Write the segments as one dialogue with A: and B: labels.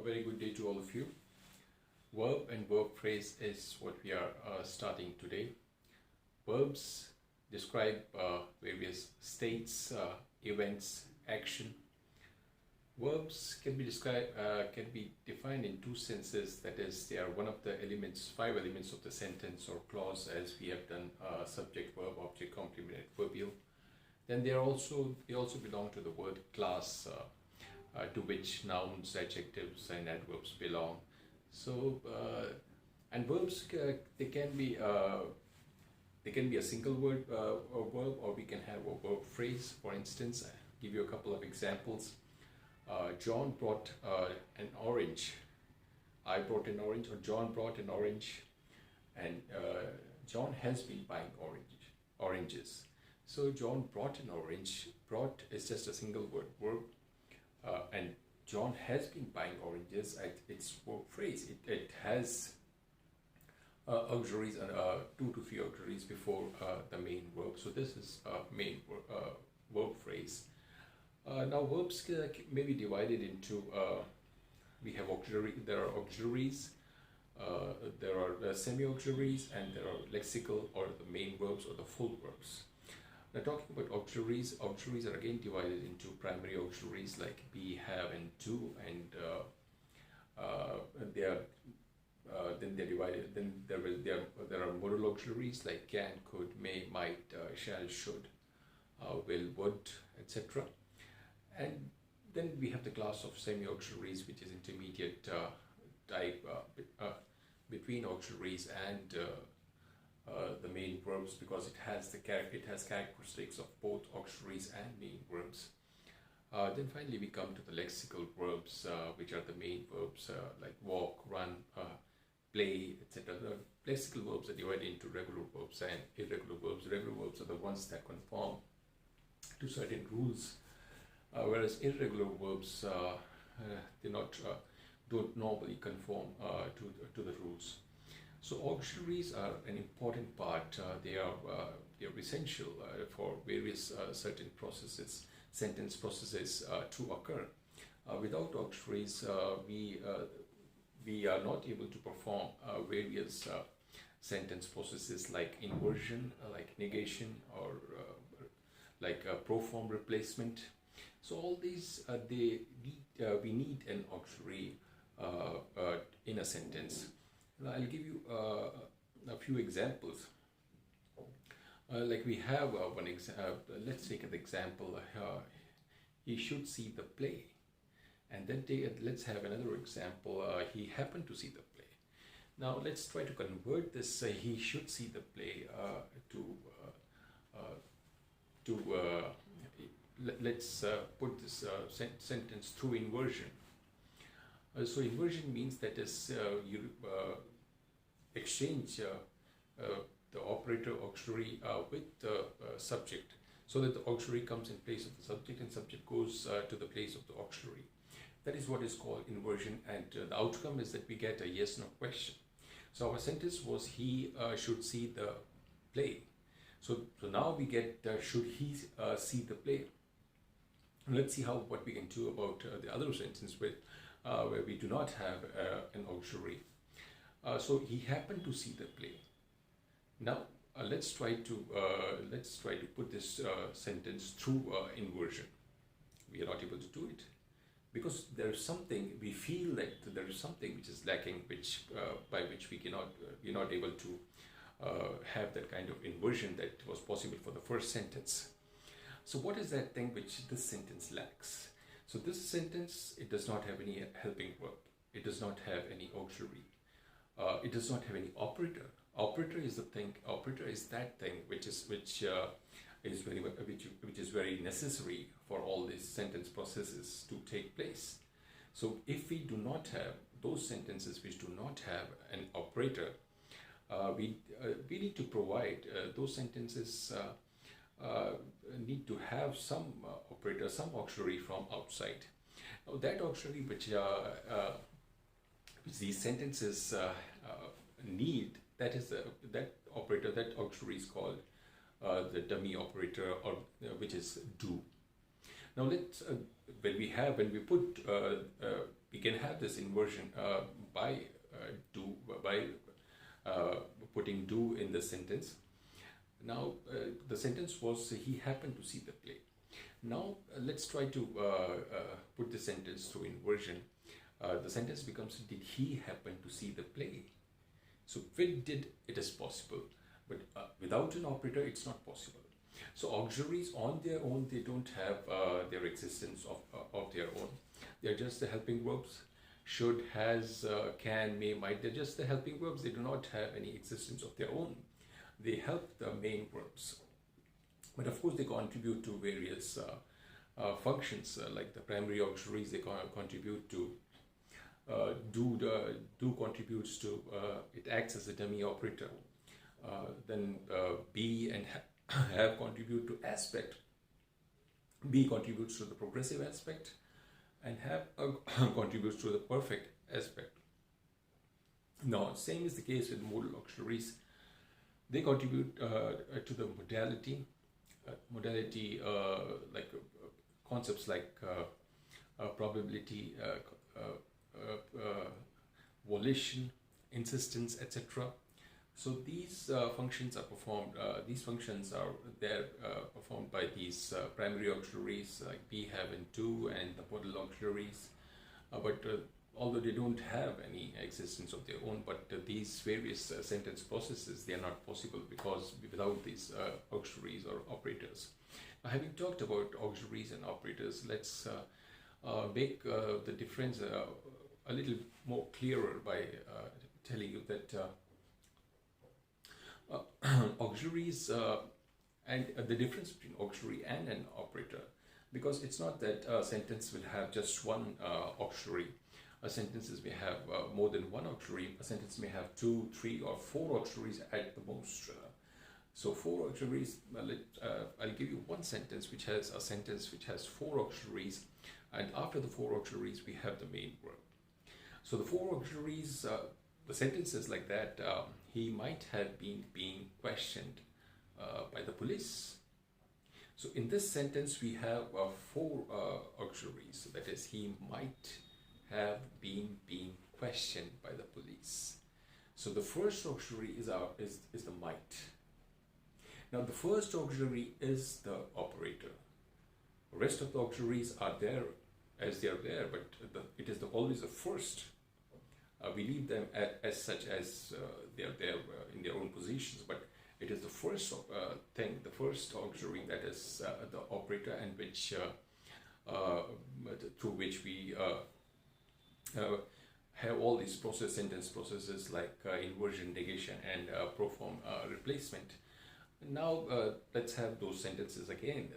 A: very good day to all of you. Verb and verb phrase is what we are starting today. Verbs describe various states, events, action. Verbs can be defined in two senses. That is, they are one of the elements, 5 elements of the sentence or clause, as we have done subject, verb, object, complement, adverbial. Then they also belong to the word class, to which nouns, adjectives, and adverbs belong. So, and verbs they can be a single word or verb, or we can have a verb phrase. For instance, I'll give you a couple of examples. John brought an orange. I brought an orange, or John brought an orange, and John has been buying oranges. So John brought an orange. Brought is just a single word verb, and John has been buying oranges. It's verb phrase. It has auxiliaries, 2 to 3 auxiliaries before the main verb. So this is main verb phrase. Now verbs may be divided into, we have auxiliary. There are auxiliaries, there are semi-auxiliaries, and there are lexical or the main verbs or the full verbs. Now talking about auxiliaries are again divided into primary auxiliaries like be, have, and do, and then they're divided. Then there are modal auxiliaries like can, could, may, might, shall, should, will, would, etc. And then we have the class of semi-auxiliaries, which is intermediate type between auxiliaries and the main verbs, because it has characteristics of both auxiliaries and main verbs. Then finally we come to the lexical verbs, which are the main verbs like walk, run, play, etc. The lexical verbs are divided into regular verbs and irregular verbs. Regular verbs are the ones that conform to certain rules, whereas irregular verbs don't normally conform to the rules. So auxiliaries are an important part. They are essential for various certain processes, sentence processes to occur. Without auxiliaries, we are not able to perform various sentence processes like inversion, like negation, or like proform replacement. So all these we need an auxiliary in a sentence. Now I'll give you a few examples. Like we have one example. Let's take an example. He should see the play, and then let's have another example. He happened to see the play. Now let's try to convert this he should see the play let's put this sentence through inversion. So inversion means that is you exchange the operator auxiliary with the subject, so that the auxiliary comes in place of the subject and subject goes to the place of the auxiliary. That is what is called inversion, and the outcome is that we get a yes/no question. So our sentence was he should see the play. So now we get should he see the play. Let's see what we can do about the other sentence where we do not have an auxiliary. So he happened to see the play. Now let's try to put this sentence through inversion. We are not able to do it because there is something, we feel that there is something which is lacking, by which we're not able to have that kind of inversion that was possible for the first sentence. So what is that thing which this sentence lacks? So this sentence, it does not have any helping verb. It does not have any auxiliary. It does not have any operator. Operator is the thing. Operator is that thing which is very necessary for all these sentence processes to take place. So if we do not have those sentences which do not have an operator, we need to provide those sentences. Need to have some operator, some auxiliary from outside. Now that auxiliary which these sentences need, that operator, that auxiliary is called the dummy operator, or which is do. Now let's when we can have this inversion by do by putting do in the sentence. Now the sentence was he happened to see the play. Now let's try to put the sentence through inversion. The sentence becomes did he happen to see the play? So with did it is possible, but without an operator it's not possible. So auxiliaries on their own, they don't have their existence of their own. They're just the helping verbs. Should, has, can, may, might. They're just the helping verbs. They do not have any existence of their own. They help the main verbs. But of course they contribute to various functions, like the primary auxiliaries. They contribute to do contributes to it acts as a dummy operator. Then be and have contribute to aspect. Be contributes to the progressive aspect, and have contributes to the perfect aspect. Now, same is the case with modal auxiliaries. They contribute to the modality, like concepts like probability, volition, insistence, etc. So these functions are performed. These functions are performed by these primary auxiliaries like be, have, and do, and the modal auxiliaries. But although they don't have any existence of their own, but these various sentence processes, they are not possible because without these auxiliaries or operators. Having talked about auxiliaries and operators, let's make the difference a little more clearer by telling you that auxiliaries and the difference between auxiliary and an operator, because it's not that a sentence will have just one auxiliary. Sentences may have more than one auxiliary. A sentence may have 2, 3, or 4 auxiliaries at the most. So 4 auxiliaries, I'll give you one sentence which has 4 auxiliaries, and after the 4 auxiliaries we have the main verb. So the 4 auxiliaries, the sentences like that, he might have been being questioned by the police. So in this sentence we have 4 auxiliaries, that is, he might have been being questioned by the police. So the first auxiliary is the might. Now the first auxiliary is the operator. The rest of the auxiliaries are there as they are there, but it is always the first. We leave them as such as they are there in their own positions, but it is the first thing, the first auxiliary, that is the operator, and which through which we have all these sentence processes like inversion, negation, and proform replacement. Now let's have those sentences again.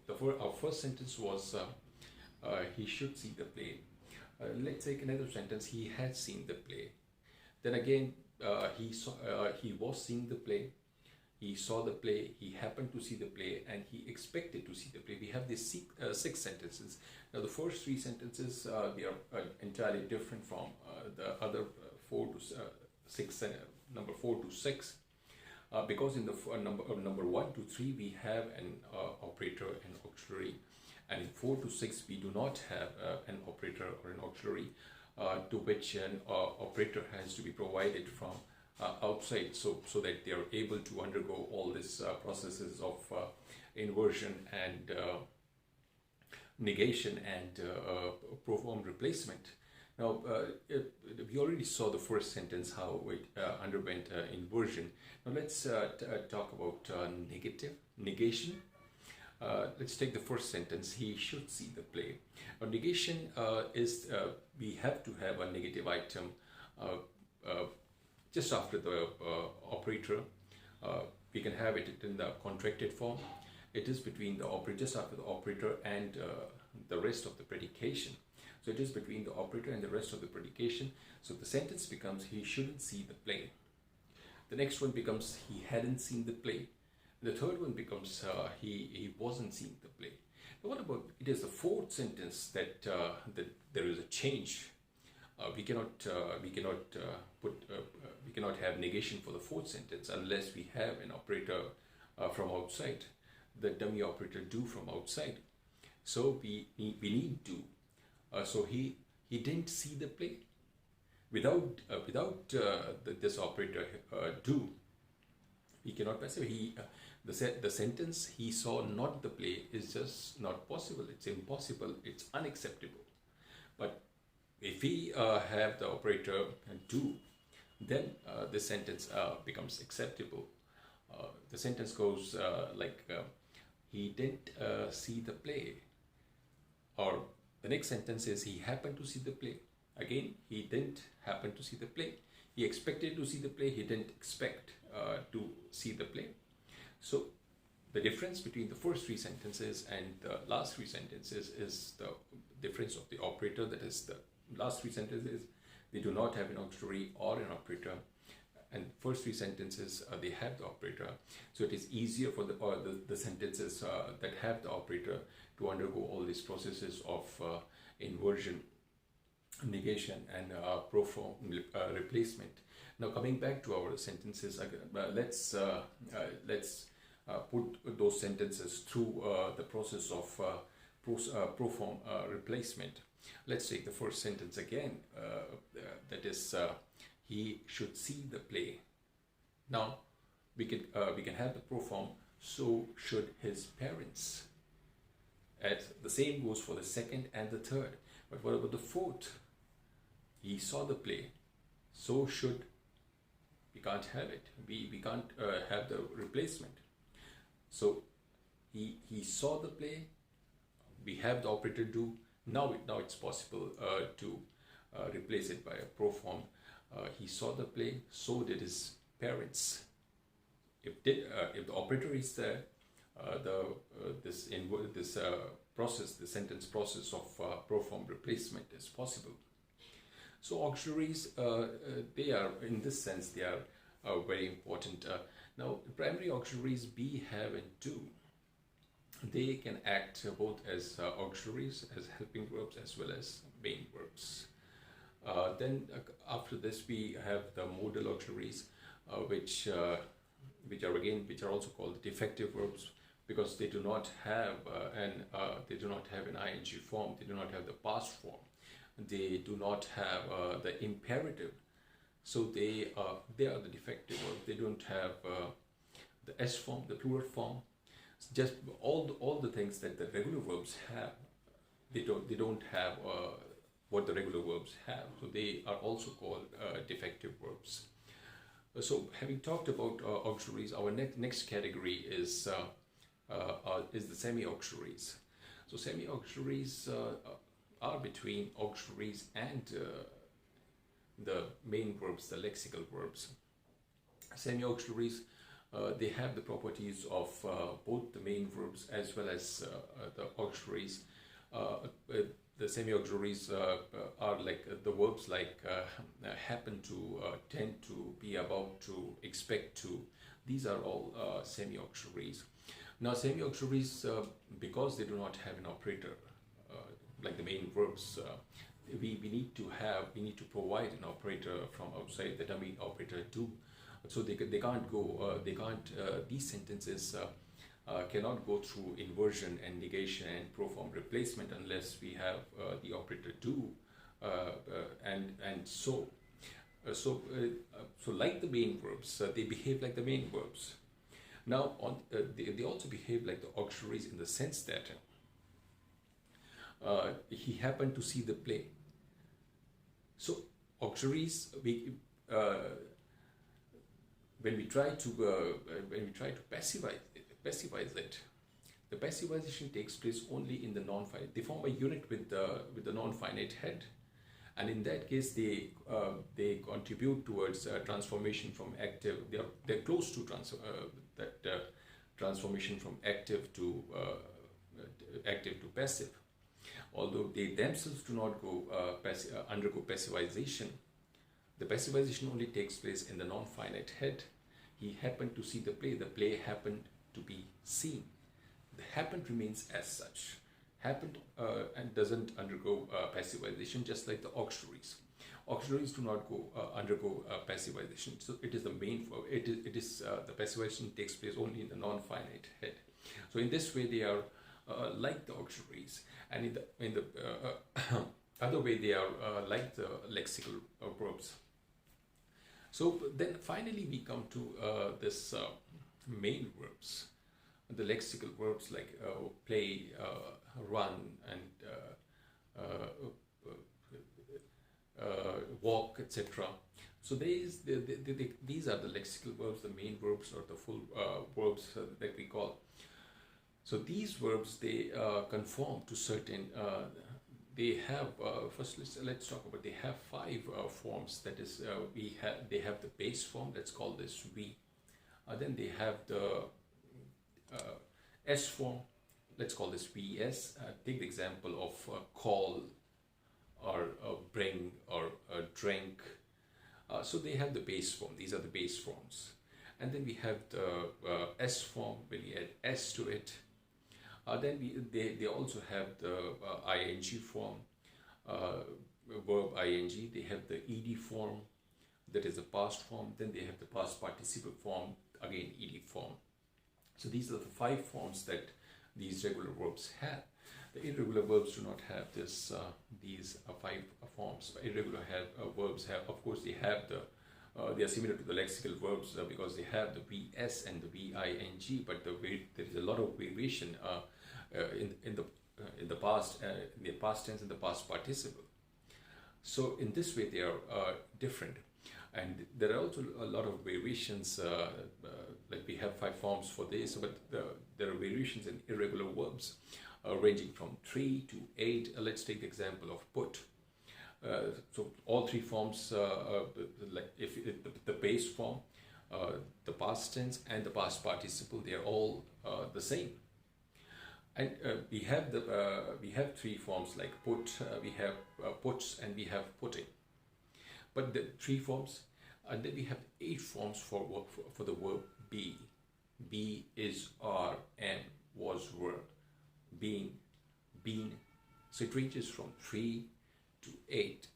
A: Our first sentence was he should see the play. Let's take another sentence. He had seen the play. Then again, he was seeing the play. He saw the play. He happened to see the play, and he expected to see the play. We have these 6 sentences. Now, the first 3 sentences they are entirely different from the other 4 to 6. Number 4 to 6, because in the number 1 to 3 we have an operator and auxiliary. And in 4 to 6, we do not have an operator or an auxiliary to which an operator has to be provided from outside, so that they are able to undergo all these processes of inversion and negation and proform replacement. Now, we already saw the first sentence, how it underwent inversion. Now, let's talk about negation. Let's take the first sentence. He should see the play. Now, negation is we have to have a negative item just after the operator. We can have it in the contracted form. It is between the operator, just after the operator and the rest of the predication. So it is between the operator and the rest of the predication. So the sentence becomes he shouldn't see the play. The next one becomes he hadn't seen the play. The third one becomes he wasn't seeing the play. Now what about, it is the fourth sentence that there is a change. We cannot have negation for the fourth sentence unless we have an operator from outside, the dummy operator do from outside. So we need do. So he he didn't see the play. Without this operator do, he cannot pacify. The sentence "he saw not the play" is just not possible. It's impossible. It's unacceptable. But if we have the operator do, then the sentence becomes acceptable. The sentence goes he didn't see the play. Or the next sentence is he happened to see the play. Again, he didn't happen to see the play. He expected to see the play. He didn't expect to see the play. So the difference between the first three sentences and the last three sentences is the difference of the operator. That is, the last three sentences, they do not have an auxiliary or an operator. And first three sentences, they have the operator. So it is easier for the sentences that have the operator to undergo all these processes of inversion, negation, and proform replacement. Now, coming back to our sentences, let's put those sentences through the process of proform replacement. Let's take the first sentence again. That is, he should see the play. Now, we can have the proform, so should his parents. And the same goes for the second and the third. But what about the fourth? He saw the play, so should. We can't have it. We can't have the replacement. So he saw the play. We have the operator do. Now it's possible to replace it by a proform. He saw the play, so did his parents. If the operator is there, this process, the sentence process of proform replacement is possible. So auxiliaries, they are, in this sense, they are very important. Now, primary auxiliaries be, have, and do, they can act both as auxiliaries, as helping verbs, as well as main verbs. Then after this, we have the modal auxiliaries, which are also called defective verbs, because they do not have an ing form. They do not have the past form. They do not have the imperative. So they are the defective verbs. They don't have the S form, the plural form. It's just all the things that the regular verbs have. They don't have what the regular verbs have. So they are also called defective verbs. So having talked about auxiliaries, our next category is the semi-auxiliaries. So semi-auxiliaries are between auxiliaries and the main verbs, the lexical verbs. Semi-auxiliaries, they have the properties of both the main verbs as well as the auxiliaries. The semi-auxiliaries are like the verbs like happen to, tend to, be about to, expect to. These are all semi-auxiliaries. Now, semi-auxiliaries, because they do not have an operator like the main verbs, we need to provide an operator from outside, the dummy operator do. So they can't go. These sentences cannot go through inversion and negation and proform replacement unless we have the operator do, and so. So like the main verbs, they behave like the main verbs. Now, they also behave like the auxiliaries in the sense that he happened to see the play. So auxiliaries, when we try to pacify it, the passivization takes place only in the non-finite. They form a unit with the non-finite head, and in that case, they contribute towards transformation from active. They're close to transformation from active to passive. Although they themselves do not undergo passivization, the passivization only takes place in the non-finite head. He happened to see the play. The play happened to be seen. The happened remains as such. Happened and doesn't undergo passivization, just like the auxiliaries. Auxiliaries do not undergo passivization. So it is the main. It is the passivization takes place only in the non-finite head. So in this way, they are like the auxiliaries, and other way they are like the lexical verbs. So then finally we come to this main verbs, the lexical verbs like play, run, and walk, etc. So these are the lexical verbs, the main verbs, or the full verbs that we call. So these verbs, they conform to certain. They have first. Let's talk about. They have five forms. That is, They have the base form. Let's call this we. Then they have the S form. Let's call this vs. Take the example of call, or bring, or drink. So they have the base form. These are the base forms. And then we have the S form, when we add S to it. Then they also have the ing form, verb ing. They have the ed form, that is the past form. Then they have the past participle form, again ed form. So these are the five forms that these regular verbs have. The irregular verbs do not have these five forms. Irregular verbs have, of course, they have they are similar to the lexical verbs because they have the vs and the ving, but there is a lot of variation in the past tense and the past participle. So in this way they are different, and there are also a lot of variations. Like we have five forms for this, but there are variations in irregular verbs ranging from 3 to 8. Let's take the example of put. So all three forms, like if the base form, the past tense, and the past participle, they are all the same. And we have three forms like put, we have puts, and we have putting. But the three forms, and then we have 8 forms for the verb be. Be, is, are, am, was, were, being, been. So it ranges from 3 to 8.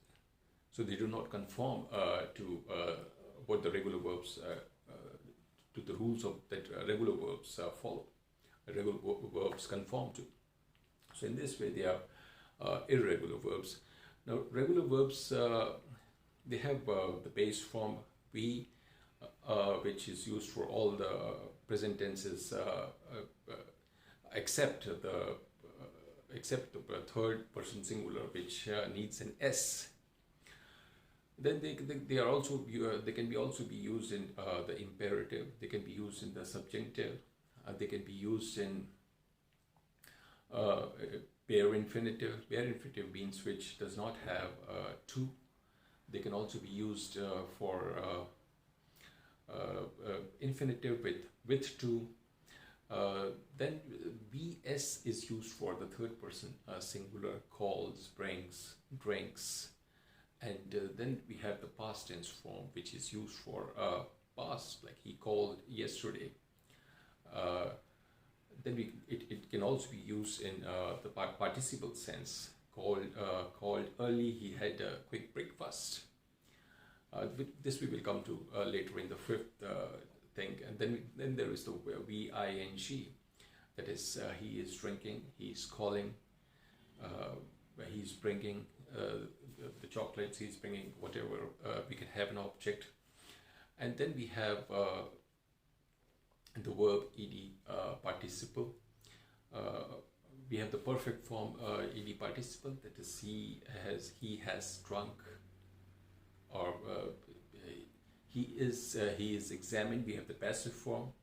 A: So they do not conform to what the regular verbs, to the rules of that regular verbs follow. Regular verbs conform to. So in this way they are irregular verbs. Now regular verbs, they have the base form we, which is used for all the present tenses except the third person singular, which needs an s. Then they are also they can also be used in the imperative. They can be used in the subjunctive. They can be used in bare infinitive. Bare infinitive means which does not have to. They can also be used for infinitive with to. Then vs is used for the third person singular, calls, brings, drinks. And then we have the past tense form, which is used for past, like he called yesterday. Then it can also be used in the participle sense. Called early, he had a quick breakfast. This we will come to later in the fifth thing. And then there is the ving, that is he is drinking, he is calling, he's bringing the chocolates, he's bringing whatever. We can have an object. And then we have the verb ed participle. We have the perfect form ed participle, that is he has drunk, or he is examined. We have the passive form.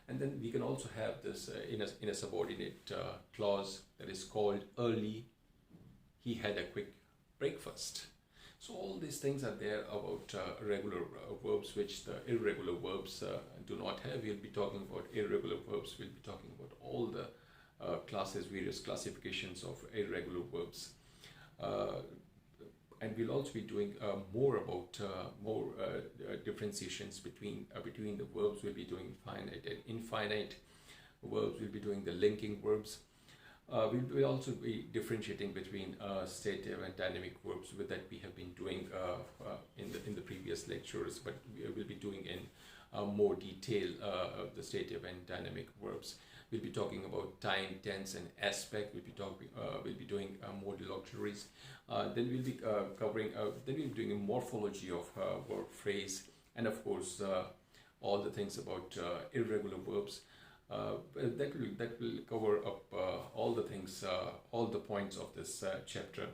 A: And then we can also have this in a subordinate clause, that is called early, he had a quick breakfast. So all these things are there about regular verbs, which the irregular verbs do not have. We'll be talking about irregular verbs. We'll be talking about all the various classifications of irregular verbs. And we'll also be doing more about differentiations between the verbs. We'll be doing finite and infinite verbs. We'll be doing the linking verbs. We'll also be differentiating between stative and dynamic verbs, that we have been doing in the previous lectures, but we will be doing in more detail of the stative and dynamic verbs. We'll be talking about time, tense, and aspect. We'll be doing modal auxiliaries. Then we'll be covering. Then we'll be doing a morphology of verb phrase, and of course all the things about irregular verbs. That will cover up all the things, all the points of this chapter.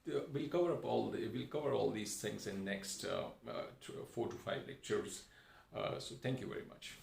A: We'll cover all these things in next 4 to 5 lectures. So thank you very much.